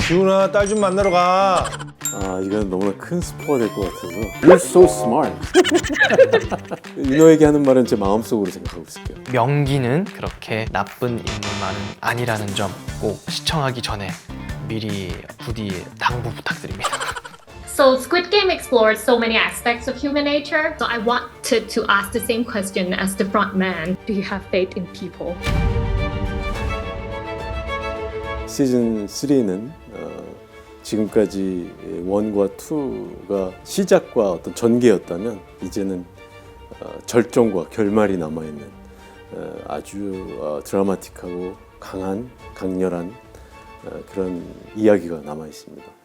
지훈아, 딸 좀 만나러 가. 아, 이건 너무나 큰 스포가 될 것 같아서. You're so smart. 인호에게 하는 말은 제 마음속으로 생각하고 있을게요. 명기는 그렇게 나쁜 인물만은 아니라는 점 꼭 시청하기 전에 미리 부디 당부 부탁드립니다. So Squid Game explored so many aspects of human nature. So I wanted to ask the same question as the front man. Do you have faith in people? 시즌 3는 지금까지 1과 2가 시작과 어떤 전개였다면 이제는 절정과 결말이 남아있는 아주 드라마틱하고 강한, 강렬한 그런 이야기가 남아있습니다.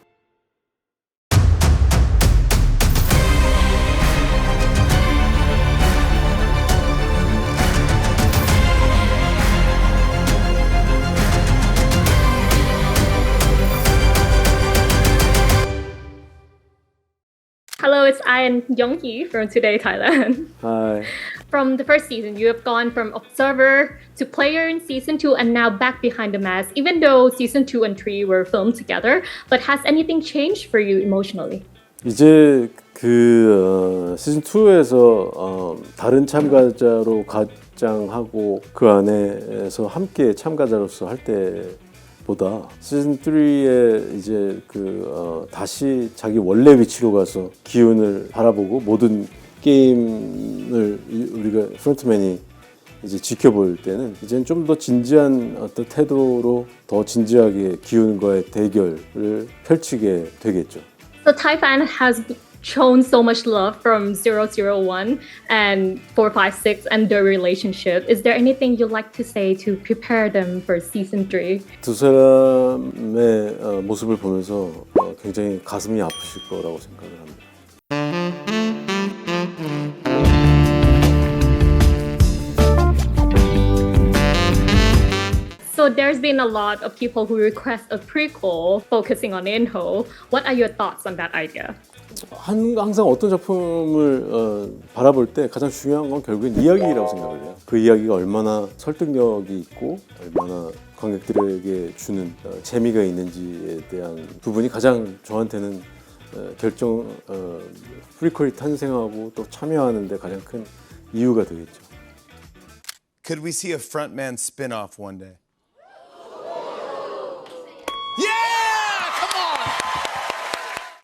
Hello, it's Ian Young-hee from Today Thailand. Hi. From the first season, you have gone from observer to player in season 2 and now back behind the mask, even though season 2 and 3 were filmed together. But has anything changed for you emotionally? 이제 그 시즌 2에서 다른 참가자로 가장하고 그 안에서 함께 참가자로서 할 때보다 시즌 3에 이제 다시 자기 원래 위치로 가서 기운을 바라보고 모든 게임을 우리가 프론트맨이 이제 지켜볼 때는 이제는 좀 더 진지한 어떤 태도로 더 진지하게 기운과의 대결을 펼치게 되겠죠. So Thai fan has shown so much love from 001 and 456 and their relationship. Is there anything you'd like to say to prepare them for season 3? 두 사람의 모습을 보면서 굉장히 가슴이 아프실 거라고 생각을 합니다. So there's been a lot of people who request a prequel focusing on In-ho. What are your thoughts on that idea? 항상 어떤 작품을 바라볼 때 가장 중요한 건 결국엔 이야기라고 생각을 해요. 그 이야기가 얼마나 설득력이 있고 얼마나 관객들에게 주는 재미가 있는지에 대한 부분이 가장 저한테는 프리퀄이 탄생하고 또 참여하는 데 가장 큰 이유가 되겠죠. Could we see a frontman spin-off one day?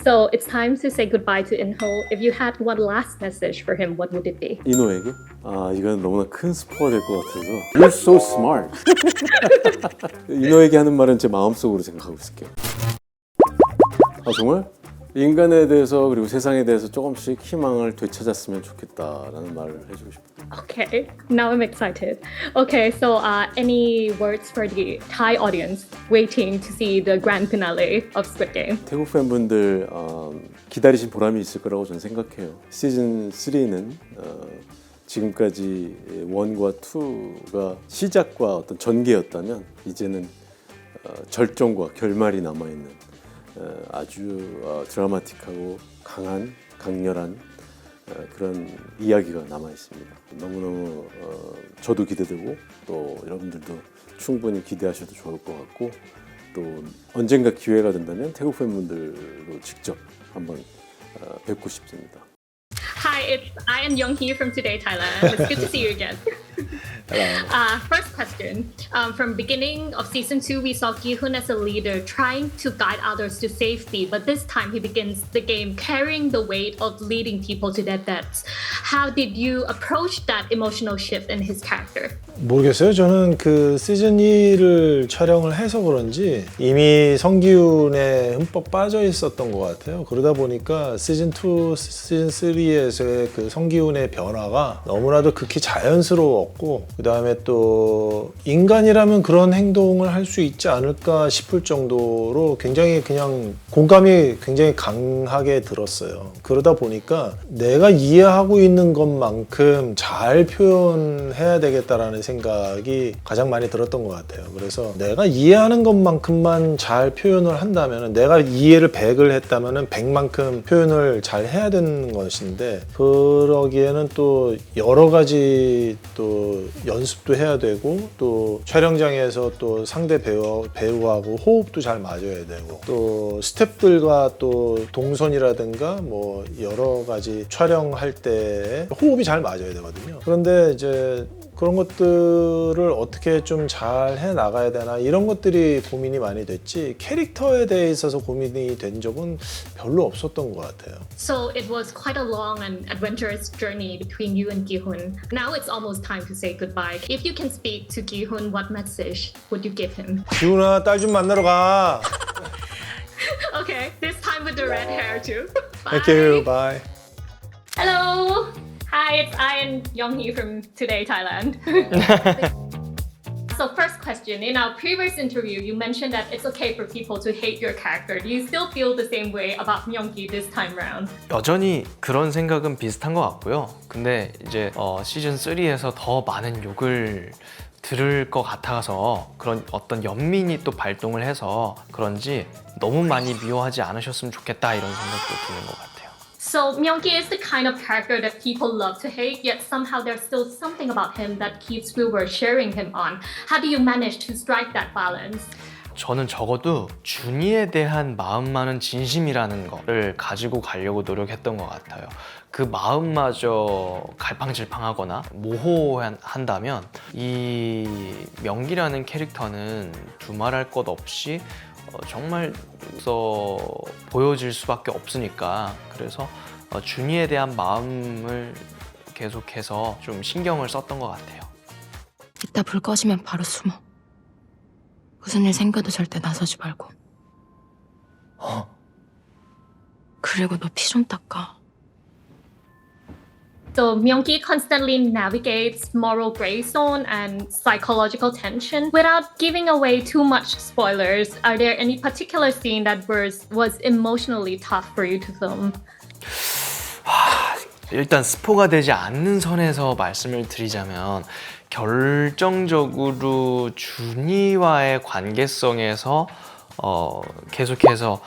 So it's time to say goodbye to In-ho. If you had one last message for him, what would it be? 인호에게? 아, 이건 너무나 큰 스포가 될 것 같아서. You're so smart. 인호에게 하는 말은 제 마음속으로 생각하고 있을게요. 아, 정말? 인간에 대해서 그리고 세상에 대해서 조금씩 희망을 되찾았으면 좋겠다라는 말을 해주고 싶어요. Okay, now I'm excited. Okay, so any words for the Thai audience waiting to see the grand finale of Squid Game? 태국 팬분들 기다리신 보람이 있을 거라고 저는 생각해요. 시즌 3는 지금까지 1과 2가 시작과 어떤 전개였다면 이제는 절정과 결말이 남아있는 아주 드라마틱하고 강한, 강렬한 그런 이야기가 남아 있습니다. 너무너무 저도 기대되고 또 여러분들도 충분히 기대하셔도 좋을 것 같고 또 언젠가 기회가 된다면 태국 팬분들로 직접 한번 뵙고 싶습니다. Hi, it's Ian Young-hee from Today Thailand. It's good to see you again. Hello. First question. From beginning of season 2, we saw Gi-hun as a leader trying to guide others to safety, but this time he begins the game carrying the weight of leading people to their deaths. How did you approach that emotional shift in his character? 모르겠어요. 저는 그 시즌 2를 촬영을 해서 그런지 이미 성기훈에 흠뻑 빠져 있었던 것 같아요. 그러다 보니까 시즌 2, 시즌 3에서의 그 성기훈의 변화가 너무나도 극히 자연스러웠고 그 다음에 또 인간이라면 그런 행동을 할 수 있지 않을까 싶을 정도로 굉장히 그냥 공감이 굉장히 강하게 들었어요. 그러다 보니까 내가 이해하고 있는 것만큼 잘 표현해야 되겠다라는 생각이 가장 많이 들었던 것 같아요. 그래서 내가 이해하는 것만큼만 잘 표현을 한다면 내가 이해를 100을 했다면 100만큼 표현을 잘 해야 되는 것인데 그러기에는 또 여러 가지 또 또 연습도 해야 되고 또 촬영장에서 또 상대 배우하고 호흡도 잘 맞아야 되고 또 스태프들과 또 동선이라든가 뭐 여러 가지 촬영할 때 호흡이 잘 맞아야 되거든요. 그런데 이제 그런 것들을 어떻게 좀 잘 해 나가야 되나 이런 것들이 고민이 많이 됐지 캐릭터에 대해 있어서 고민이 된 적은 별로 없었던 것 같아요. So it was quite a long and adventurous journey between you and Gi-hun. Now it's almost time to say goodbye. If you can speak to Gi-hun, what message would you give him? 기훈아 딸 좀 만나러 가. Okay, this time with the red hair too. Bye. Thank you. Bye. Hello. Hi, it's I and Young-hee from Today Thailand. So first question, in our previous interview, you mentioned that it's okay for people to hate your character. Do you still feel the same way about Myung-hee this time round? 여전히 그런 생각은 비슷한 것 같고요. 근데 이제 시즌 3에서 더 많은 욕을 들을 것 같아서 그런 어떤 연민이 또 발동을 해서 그런지 너무 많이 미워하지 않으셨으면 좋겠다 이런 생각도 드는 것 같아요. So Myung-hee is the kind of character that people love to hate, yet somehow there's still something about him that keeps viewers cheering him on. How do you manage to strike that balance? 저는 적어도 준이에 대한 마음만은 진심이라는 거를 가지고 가려고 노력했던 것 같아요. 그 마음마저 갈팡질팡하거나 모호한다면 이 명기라는 캐릭터는 두말할 것 없이 정말 보여질 수밖에 없으니까 그래서 준이에 대한 마음을 계속해서 좀 신경을 썼던 것 같아요. 이따 불 꺼지면 바로 숨어. 무슨 일 생겨도 절대 나서지 말고. 그리고 너 피 좀 닦아. So Myung-hee constantly navigates moral gray zone and psychological tension. Without giving away too much spoilers, are there any particular scene that was emotionally tough for you to film? 일단 스포가 되지 않는 선에서 말씀을 드리자면 결정적으로 준이와의 관계성에서 계속해서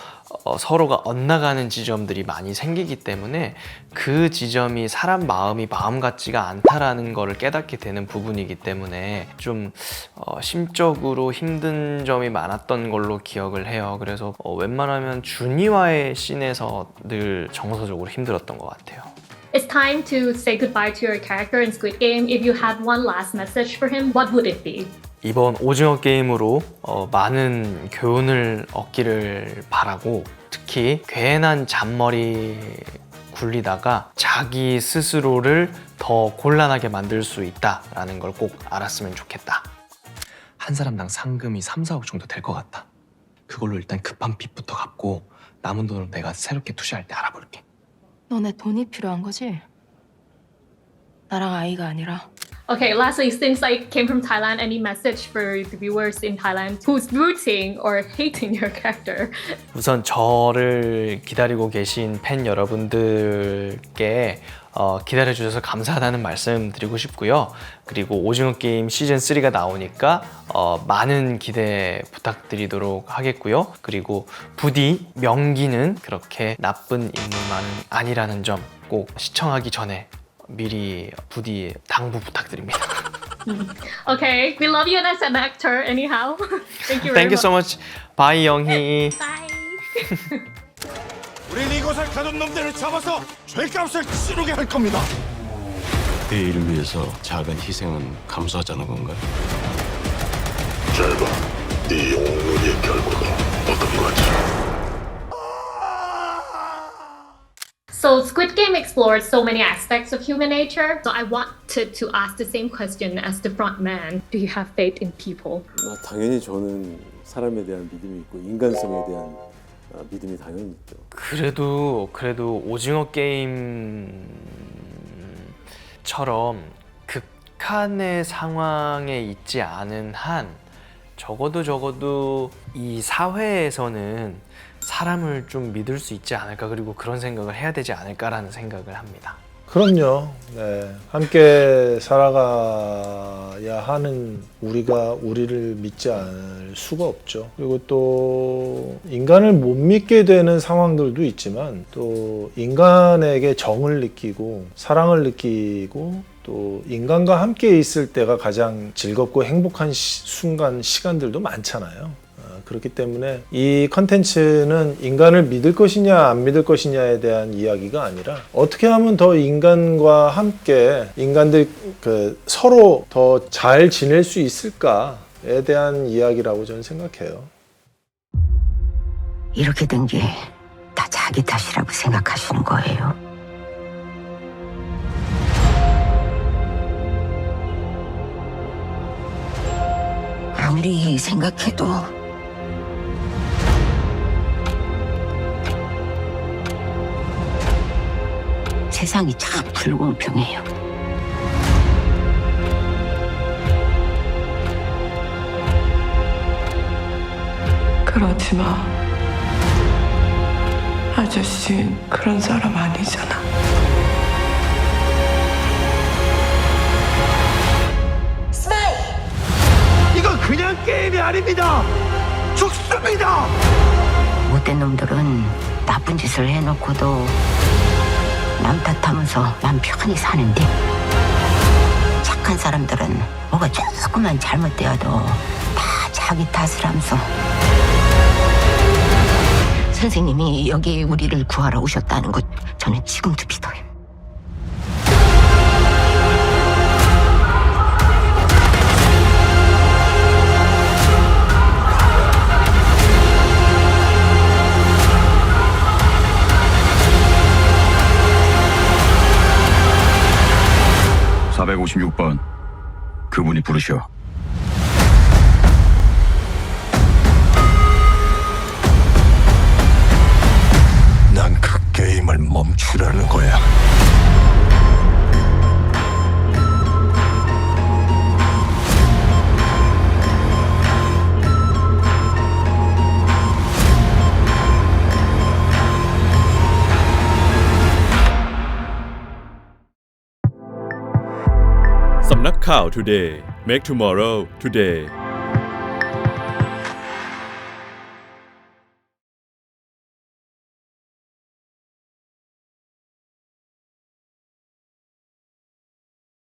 서로가 엇나가는 지점들이 많이 생기기 때문에 그 지점이 사람 마음이 마음 같지가 않다라는 거를 깨닫게 되는 부분이기 때문에 좀 심적으로 힘든 점이 많았던 걸로 기억을 해요. 그래서 웬만하면 준이와의 씬에서 늘 정서적으로 힘들었던 것 같아요. It's time to say goodbye to your character in Squid Game. If you had one last message for him, what would it be? 이번 오징어 게임으로 많은 교훈을 얻기를 바라고 특히 괜한 잔머리 굴리다가 자기 스스로를 더 곤란하게 만들 수 있다라는 걸 꼭 알았으면 좋겠다. 한 사람당 상금이 3, 4억 정도 될 것 같다. 그걸로 일단 급한 빚부터 갚고 남은 돈을 내가 새롭게 투자할 때 알아볼게. 너네 돈이 필요한 거지? 나랑 아이가 아니라. Okay, lastly, since I came from Thailand, any message for the viewers in Thailand who's rooting or hating your character? 우선 저를 기다리고 계신 팬 여러분들께 기다려주셔서 감사하다는 말씀 드리고 싶고요. 그리고 오징어 게임 시즌 3가 나오니까 많은 기대 부탁드리도록 하겠고요. 그리고 부디 명기는 그렇게 나쁜 인물만은 아니라는 점 꼭 시청하기 전에 미리 부디 당부 부탁드립니다. Okay, we love you as an actor anyhow. Thank you very Thank you much. so much. Bye, 영희. Bye. 우린 이곳을 가둔 놈들을 잡아서 죄값을 치르게 할 겁니다. 대의를 위해서 작은 희생은 감수하자는 건가요? 잘 봐. 네 영웅의 결과가 어떤 건지. So Squid Game explored so many aspects of human nature. So I wanted to ask the same question as the front man. Do you have faith in people? 당연히 저는 사람에 대한 믿음이 있고 인간성에 대한 믿음이 당연히 있죠. 그래도 오징어 게임처럼 극한의 상황에 있지 않은 한 적어도 이 사회에서는 사람을 좀 믿을 수 있지 않을까, 그리고 그런 생각을 해야 되지 않을까라는 생각을 합니다. 그럼요. 네. 함께 살아가야 하는 우리가 우리를 믿지 않을 수가 없죠. 그리고 또 인간을 못 믿게 되는 상황들도 있지만 또 인간에게 정을 느끼고 사랑을 느끼고 또 인간과 함께 있을 때가 가장 즐겁고 행복한 시간들도 많잖아요. 그렇기 때문에 이 컨텐츠는 인간을 믿을 것이냐 안 믿을 것이냐에 대한 이야기가 아니라 어떻게 하면 더 인간과 함께 인간들 서로 더 잘 지낼 수 있을까에 대한 이야기라고 저는 생각해요. 이렇게 된 게 다 자기 탓이라고 생각하시는 거예요. 아무리 생각해도 세상이 참 불공평해요. 그러지 마. 아저씨 그런 사람 아니잖아. 이건 그냥 게임이 아닙니다. 죽습니다. 못된 놈들은 나쁜 짓을 해놓고도 남 탓하면서 맘 편히 사는데 착한 사람들은 뭐가 조금만 잘못되어도 다 자기 탓을 하면서 선생님이 여기 우리를 구하러 오셨다는 것 저는 지금도 믿어요. (456번) 그분이 부르셔. 난 그 게임을 멈추라는 거야.สำนักข่าว Today Make Tomorrow Today